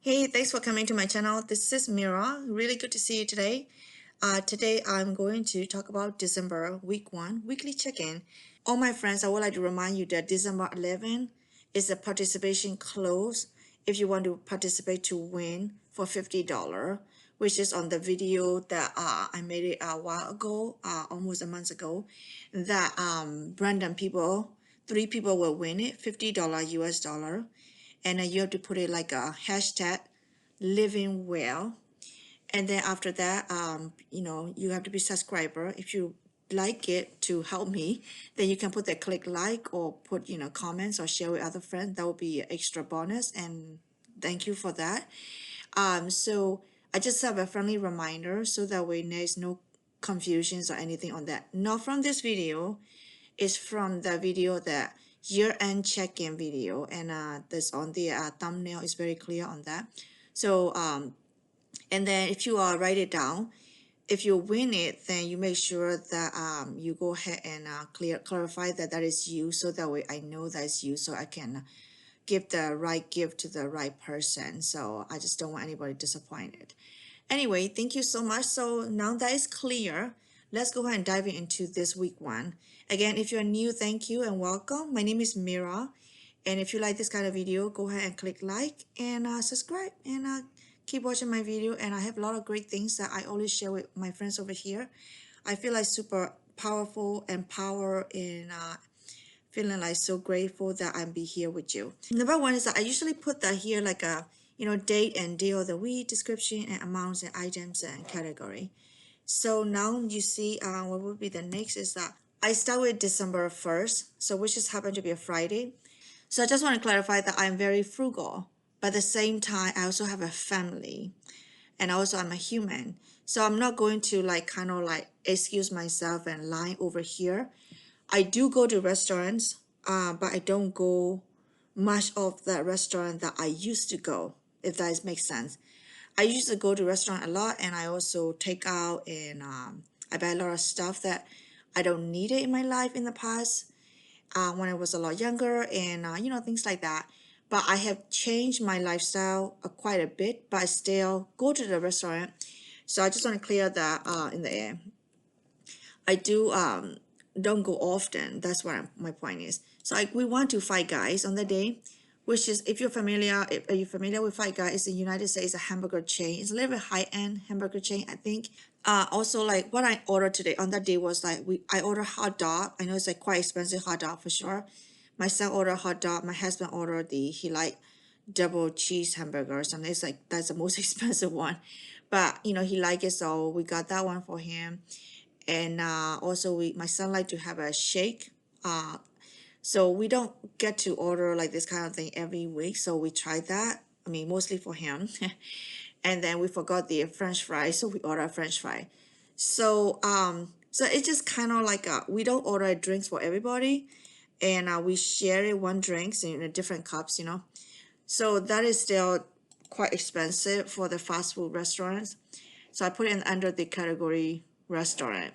Hey, thanks for coming to my channel. This is Mira. Really good to see you today. Today I'm going to talk about December week 1 weekly check-in. All my friends, I would like to remind you that December 11 is a participation close if you want to participate to win for $50, which is on the video that I made it a while ago, almost a month ago, that random people, 3 people will win it, $50 US dollar. And then you have to put it like a hashtag livingwell, and then after that you have to be subscriber. If you like it to help me, then you can put that click like or put comments or share with other friends. That will be an extra bonus, and thank you for that. So I just have a friendly reminder so that way there's no confusions or anything on that. Not from this video, is from the video that year-end check-in video, and this on the thumbnail is very clear on that. So and then if you write it down, if you win it, then you make sure that you go ahead and clarify that that is you, so that way I know that's you, so I can give the right gift to the right person. So I just don't want anybody disappointed. Anyway, thank you so much. So now that is clear, let's go ahead and dive into this week 1. Again, if you're new, thank you and welcome. My name is Mira. And if you like this kind of video, go ahead and click like and subscribe, and keep watching my video. And I have a lot of great things that I always share with my friends over here. I feel like super powerful, empowered, and feeling like so grateful that I'm be here with you. Number 1 is that I usually put that here like a date and day of the week, description and amounts and items and category. So now you see what would be the next is that I start with December 1st, so which just happened to be a Friday. So I just want to clarify that I'm very frugal, but at the same time I also have a family, and also I'm a human. So I'm not going to kind of excuse myself and lie over here. I do go to restaurants, but I don't go much of the restaurant that I used to go, if that makes sense. I used to go to restaurant a lot, and I also take out, and I buy a lot of stuff that I don't need it in my life in the past, when I was a lot younger, and things like that. But I have changed my lifestyle quite a bit, but I still go to the restaurant. So I just want to clear that in the air. I do don't go often. That's what my point is. So we went to Five Guys on the day, which is, if you're familiar, are you familiar with Five Guys? It's in the United States, a hamburger chain. It's a little bit high-end hamburger chain, I think. Also, what I ordered today on that day was I ordered hot dog. I know it's quite expensive hot dog for sure. My son ordered hot dog. My husband ordered he double cheese hamburger or something. It's that's the most expensive one, but he liked it, so we got that one for him. And also my son like to have a shake. So we don't get to order this kind of thing every week, so we tried that. I mean, mostly for him. And then we forgot the French fries, so we ordered French fry. So so it's just kind of we don't order drinks for everybody, and we share it one drinks in different cups, So that is still quite expensive for the fast food restaurants. So I put it under the category restaurant.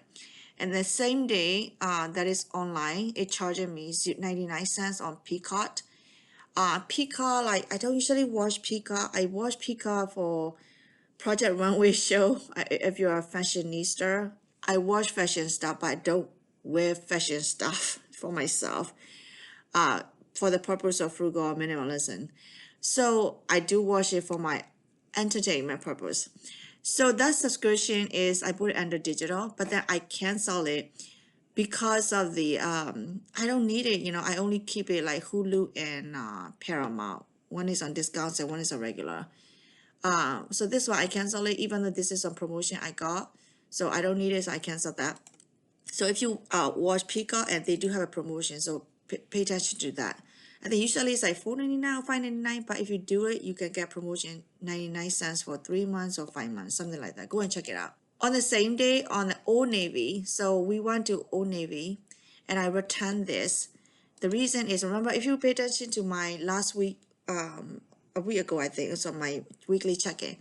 And the same day that is online, it charged me 99 cents on Peacock. Peacock, I don't usually watch Peacock. I watch Peacock for Project Runway show. If you're a fashionista, I watch fashion stuff, but I don't wear fashion stuff for myself, for the purpose of frugal minimalism. So I do watch it for my entertainment purpose. So that subscription is, I put it under digital, but then I cancel it because of the I don't need it. I only keep it like Hulu and Paramount. One is on discounts and one is a regular. So this is why I cancel it, even though this is on promotion I got. So I don't need it, so I cancel that. So if you watch Peacock, and they do have a promotion, so pay attention to that. I think usually it's like $4.99 or $5.99, but if you do it, you can get promotion 99 cents for 3 months or 5 months, something like that. Go and check it out. On the same day, on Old Navy, so we went to Old Navy, and I returned this. The reason is, remember, if you pay attention to my last week, a week ago, I think, it's on my weekly check-in,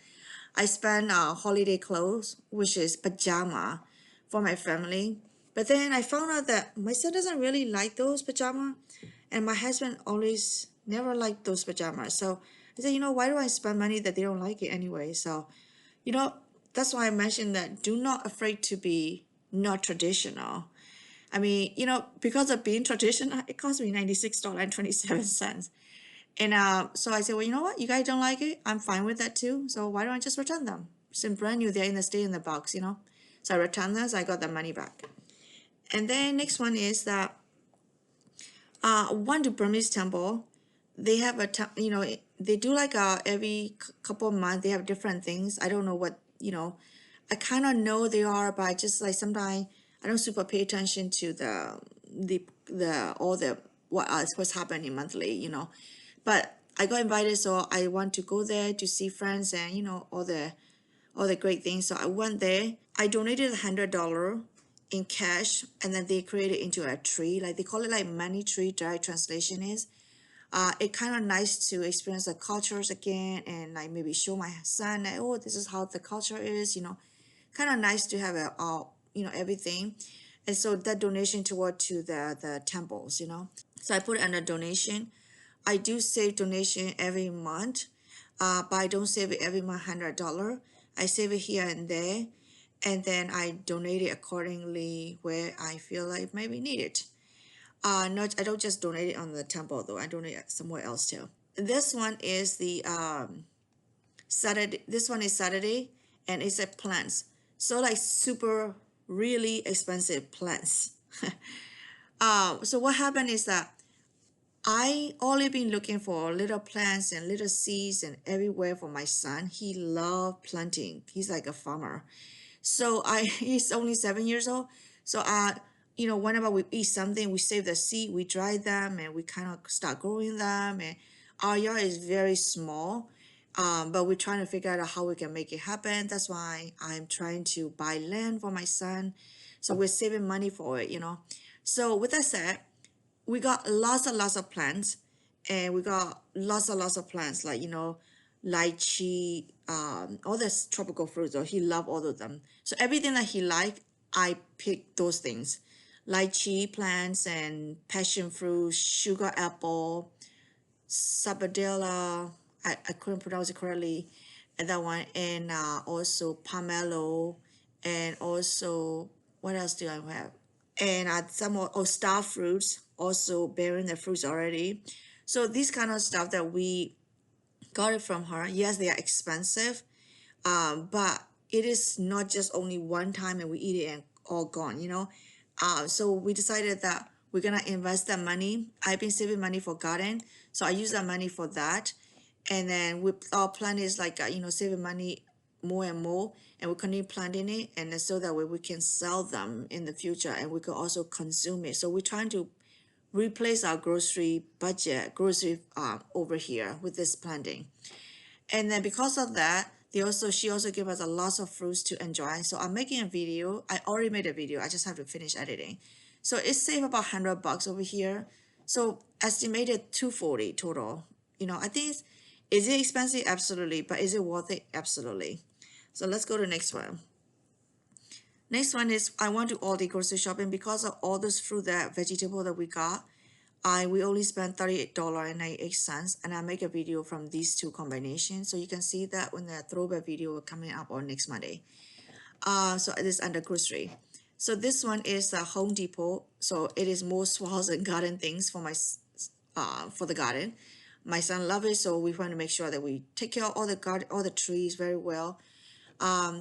I spent holiday clothes, which is pajama, for my family. But then I found out that my son doesn't really like those pajamas, and my husband always never liked those pajamas. So I said, why do I spend money that they don't like it anyway? So, that's why I mentioned that do not afraid to be not traditional. I mean, because of being traditional, it cost me $96.27. And so I said, well, you know what? You guys don't like it? I'm fine with that too. So why don't I just return them? Since brand new, they're in the stay in the box. So I returned them, so I got the money back. And then next one is that one to Burmese temple. They have they do like every couple of months, they have different things. I don't know what, I kind of know they are, but I just like sometimes I don't super pay attention to all the what's happening monthly. But I got invited, so I want to go there to see friends and all the great things. So I went there. I donated $100 in cash, and then they created into a tree, like they call it like money tree. Direct translation is it kind of nice to experience the cultures again, and like maybe show my son that, oh, this is how the culture is. Kind of nice to have everything. And so that donation toward to the temples. So I put it under donation. I do save donation every month, but I don't save it every month $100. I save it here and there, and then I donate it accordingly where I feel like maybe need it. Not I don't just donate it on the temple though. I donate it somewhere else too. This one is the Saturday. This one is Saturday, and it's a plants. So like super really expensive plants. So what happened is that I only been looking for little plants and little seeds and everywhere for my son. He loved planting. He's like a farmer. So he's only 7 years old. So whenever we eat something, we save the seed, we dry them, and we kind of start growing them. And our yard is very small, but we're trying to figure out how we can make it happen. That's why I'm trying to buy land for my son. So we're saving money for it. So with that said, we got lots and lots of plants, and we got lots and lots of plants like lychee, all the tropical fruits. So he loved all of them. So everything that he liked, I picked those things: lychee plants and passion fruit, sugar apple, sabadella. I couldn't pronounce it correctly, and that one, and also pomelo, and also what else do I have? And some more star fruits also bearing the fruits already. So this kind of stuff that we got it from her. Yes, they are expensive, but it is not just only one time and we eat it and all gone. So we decided that we're gonna invest that money. I've been saving money for garden, so I use that money for that. And then our plan is like saving money more and more, and we continue planting it, and then so that way we can sell them in the future, and we can also consume it. So we're trying to replace our grocery budget over here with this planting. And then because of that, she also gave us a lot of fruits to enjoy. So I'm making a video. I already made a video. I just have to finish editing. So it saved about $100 over here. So estimated $240 total. I think is it expensive? Absolutely. But is it worth it? Absolutely. So let's go to the next one. Next one is I want to all the grocery shopping because of all those fruit vegetable that we got. We only spent $38.98, and I make a video from these two combinations. So you can see that when the throwback video coming up on next Monday. So it is under grocery. So this one is Home Depot. So it is more swales and garden things for the garden. My son loves it, so we want to make sure that we take care of all the trees very well.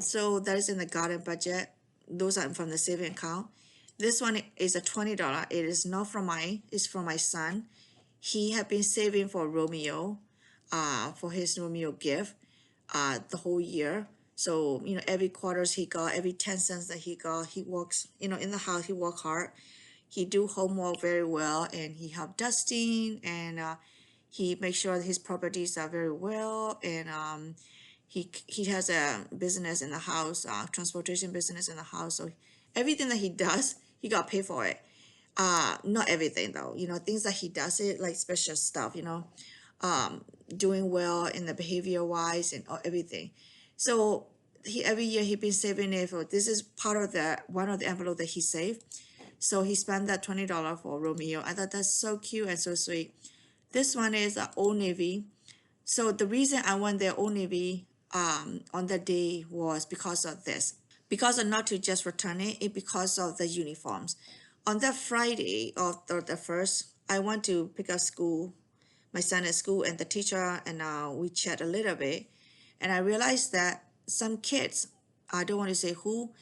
So that is in the garden budget. Those are from the saving account. This one is a $20. It is not from it's from my son. He had been saving for Romeo, for his Romeo gift, the whole year. So, every quarters he got, every 10 cents that he got, he works, in the house, he work hard. He do homework very well, and he help dusting, and he makes sure his properties are very well, and he has a business in the house, transportation business in the house. So everything that he does, he got paid for it. Not everything though, things that he does it like special stuff, doing well in the behavior wise and everything. So every year he been saving it for, this is part of one of the envelope that he saved. So he spent that $20 for Romeo. I thought that's so cute and so sweet. This one is Old Navy. So the reason I went there Old Navy on that day was because of this. Because of not to just return it, because of the uniforms. On that Friday of the first, I went to pick up my son at school, and the teacher and we chat a little bit, and I realized that some kids, I don't want to say who,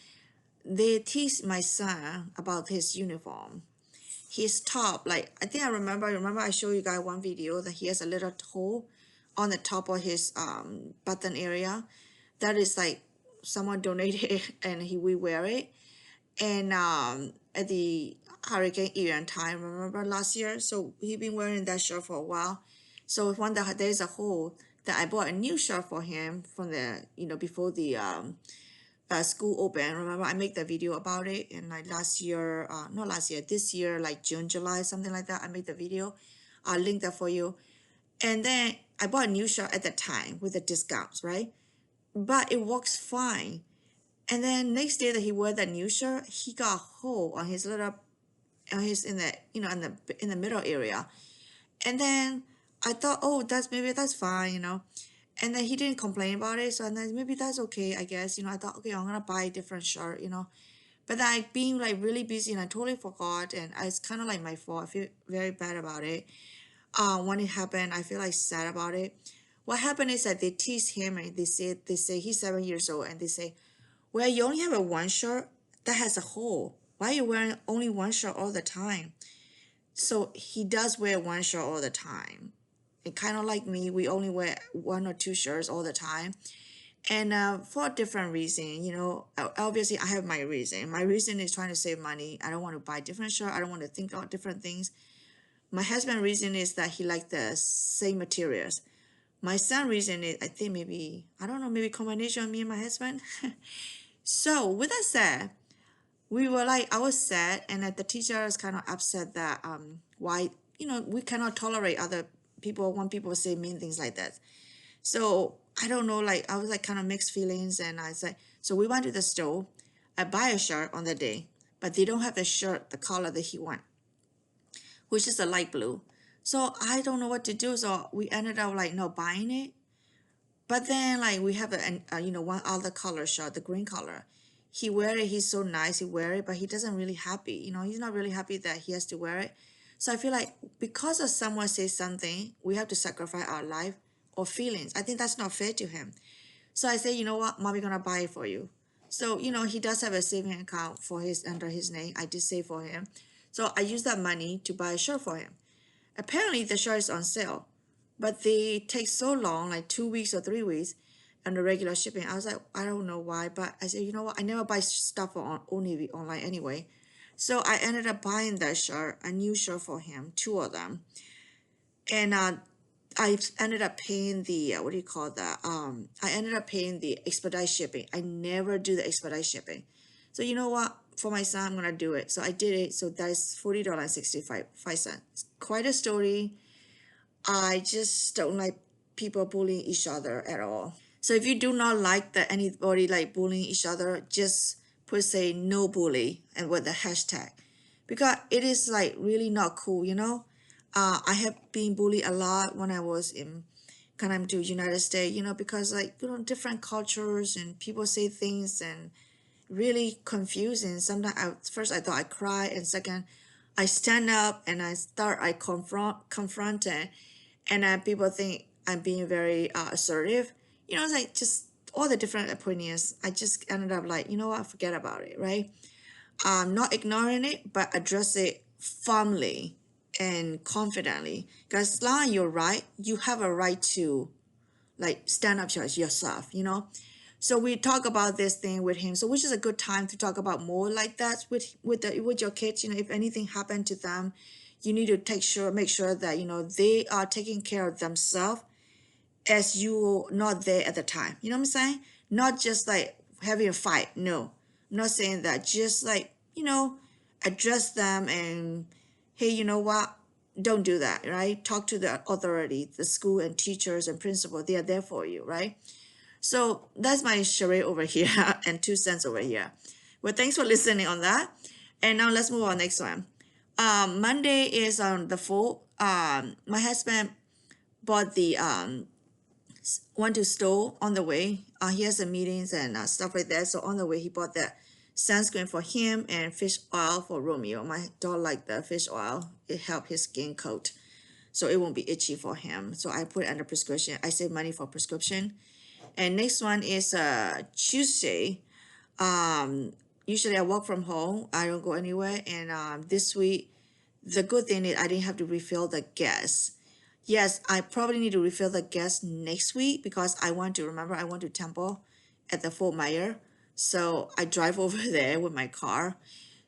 they tease my son about his uniform. His top, like I think I remember I showed you guys one video that he has a little hole on the top of his button area. That is like someone donated and we wear it. And at the Hurricane Ian time, remember last year? So he been wearing that shirt for a while. So one day there's a hole that I bought a new shirt for him from the, before the school open. Remember I made the video about it, and like last year, not last year, this year, like June, July, something like that, I made the video. I'll link that for you. And then I bought a new shirt at the time with the discounts, right? But it works fine. And then next day that he wore that new shirt, he got a hole on his little, on his in the in the middle area. And then I thought, oh, maybe that's fine, And then he didn't complain about it, so then maybe that's okay, I guess. I thought, okay, I'm gonna buy a different shirt, But then I being like really busy and I totally forgot, and it's kind of like my fault. I feel very bad about it. When it happened, I feel like sad about it. What happened is that they tease him and they say he's 7 years old, and they say, well, you only have a one shirt that has a hole. Why are you wearing only one shirt all the time? So he does wear one shirt all the time. And kind of like me, we only wear one or two shirts all the time. And for a different reason, obviously I have my reason. My reason is trying to save money. I don't want to buy different shirt. I don't want to think about different things. My husband's reason is that he likes the same materials. My son's reason is, I think maybe, I don't know, maybe combination of me and my husband. So with that said, I was sad, and that the teacher is kind of upset that why, we cannot tolerate other people when people say mean things like that. So I don't know, like I was like kind of mixed feelings, and I said, so we went to the store. I buy a shirt on the day, but they don't have the shirt, the color that he want, which is a light blue. So I don't know what to do. So we ended up like not buying it. But then like we have one other color shirt, the green color. He wear it, he's so nice, he wear it, but he doesn't really happy. He's not really happy that he has to wear it. So I feel like because of someone says something, we have to sacrifice our life or feelings. I think that's not fair to him. So I say, you know what, mommy gonna buy it for you. So, he does have a saving account under his name. I did save for him. So I use that money to buy a shirt for him. Apparently the shirt is on sale, but they take so long, like 2 weeks or 3 weeks, and the regular shipping. I was like, I don't know why, but I said, you know what? I never buy stuff on Old Navy online anyway. So I ended up buying that shirt, a new shirt for him, 2 of them. And I ended up paying the, what do you call that? I ended up paying the expedite shipping. I never do the expedite shipping. So you know what? For my son, I'm going to do it. So I did it. So that is $40.65. Quite a story. I just don't like people bullying each other at all. So if you do not like that anybody like bullying each other, just put say no bully and with the hashtag, because it is like really not cool, I have been bullied a lot when I was in kind of to United States, because like, different cultures and people say things and really confusing. Sometimes first I thought I cry, and second I stand up and I confront it, and people think I'm being very assertive. It's like just all the different opinions. I just ended up like, you know what, forget about it, right? Not ignoring it, but address it firmly and confidently. Because as long as you're right, you have a right to like stand up to yourself, So we talk about this thing with him. So which is a good time to talk about more like that with your kids. If anything happened to them, you need to make sure that they are taking care of themselves as you not there at the time. You know what I'm saying? Not just like having a fight. No, I'm not saying that. Just like, address them and, hey, you know what? Don't do that, right? Talk to the authority, the school and teachers and principal. They are there for you, right? So that's my charade over here and 2 cents over here. Well, thanks for listening on that. And now let's move on next one. Monday is on the 4th. My husband bought the went to store on the way. He has some meetings and stuff like that. So on the way, he bought that sunscreen for him and fish oil for Romeo. My dog liked the fish oil. It helped his skin coat, so it won't be itchy for him. So I put it under prescription. I save money for prescription. And next one is Tuesday. Usually I work from home. I don't go anywhere. And this week, the good thing is I didn't have to refill the gas. Yes, I probably need to refill the gas next week because I want to Temple at the Fort Myers. So I drive over there with my car.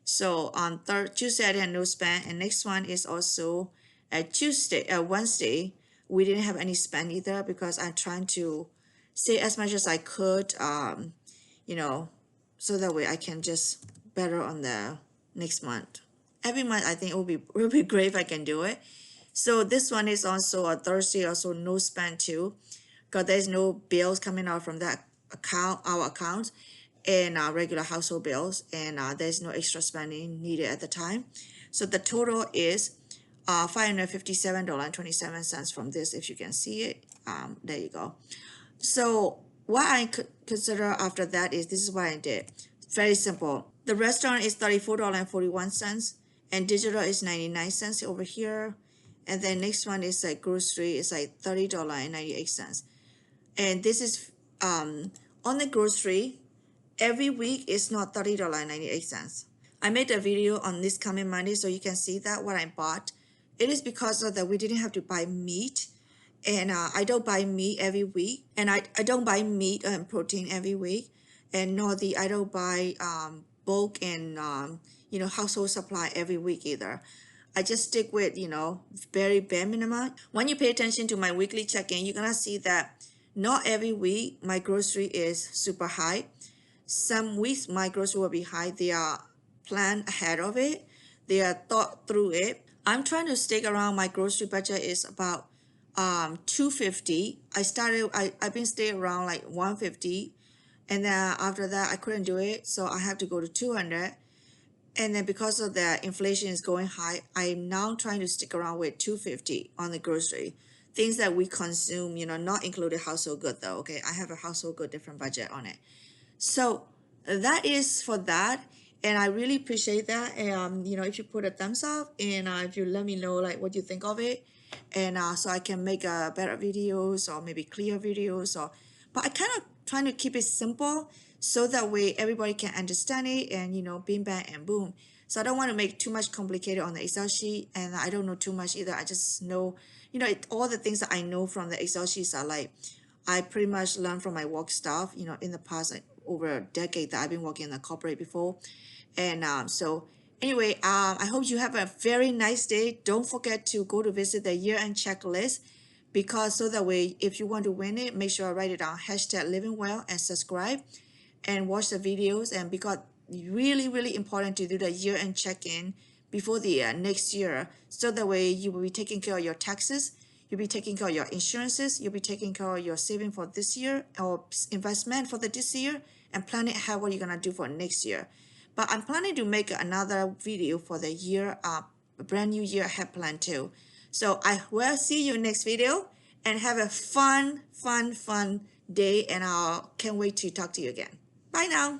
So on Tuesday, I didn't no spend. And next one is also Wednesday. We didn't have any spend either because I'm trying to save as much as I could, so that way I can just better on the next month. Every month, I think it will be great if I can do it. So this one is also a Thursday, also no spend too, because there's no bills coming out from that account, our account, and regular household bills, and there's no extra spending needed at the time. So the total is $557.27 from this, if you can see it. There you go. So what I could consider after that is, this is what I did. Very simple. The restaurant is $34.41, and digital is 99 cents over here. And then next one is like grocery, it's like $30.98. And this is on the grocery, every week is not $30.98. I made a video on this coming Monday, so you can see that what I bought. It is because of that we didn't have to buy meat. And I don't buy meat every week, and I don't buy meat and protein every week, and I don't buy bulk and household supply every week either. I just stick with very bare minimum. When you pay attention to my weekly check-in, you're gonna see that not every week my grocery is super high. Some weeks my grocery will be high. They are planned ahead of it. They are thought through it. I'm trying to stick around. My grocery budget is about $250. I've been staying around like $150, and then after that I couldn't do it, so I have to go to $200. And then because of the inflation is going high, I'm now trying to stick around with $250 on the grocery, things that we consume, not included household good though. Okay, I have a household good different budget on it. So that is for that, and I really appreciate that. And if you put a thumbs up, and if you let me know like what you think of it, and so I can make better videos, or maybe clear videos, but I kind of trying to keep it simple so that way everybody can understand it, and bing bang and boom. So I don't want to make too much complicated on the Excel sheet, and I don't know too much either. I just know all the things that I know from the Excel sheets are like I pretty much learned from my work stuff in the past, like over a decade that I've been working in the corporate before. And so anyway, I hope you have a very nice day. Don't forget to go to visit the year-end checklist, because so that way if you want to win it, make sure I write it down, #livingwell, and subscribe and watch the videos. And because really important to do the year-end check-in before the next year, so that way you will be taking care of your taxes, you'll be taking care of your insurances, you'll be taking care of your saving for this year or investment for this year, and planning ahead what you're gonna do for next year. But I'm planning to make another video for the year, a brand new year ahead plan too. So I will see you next video, and have a fun day, and I can't wait to talk to you again. Bye now.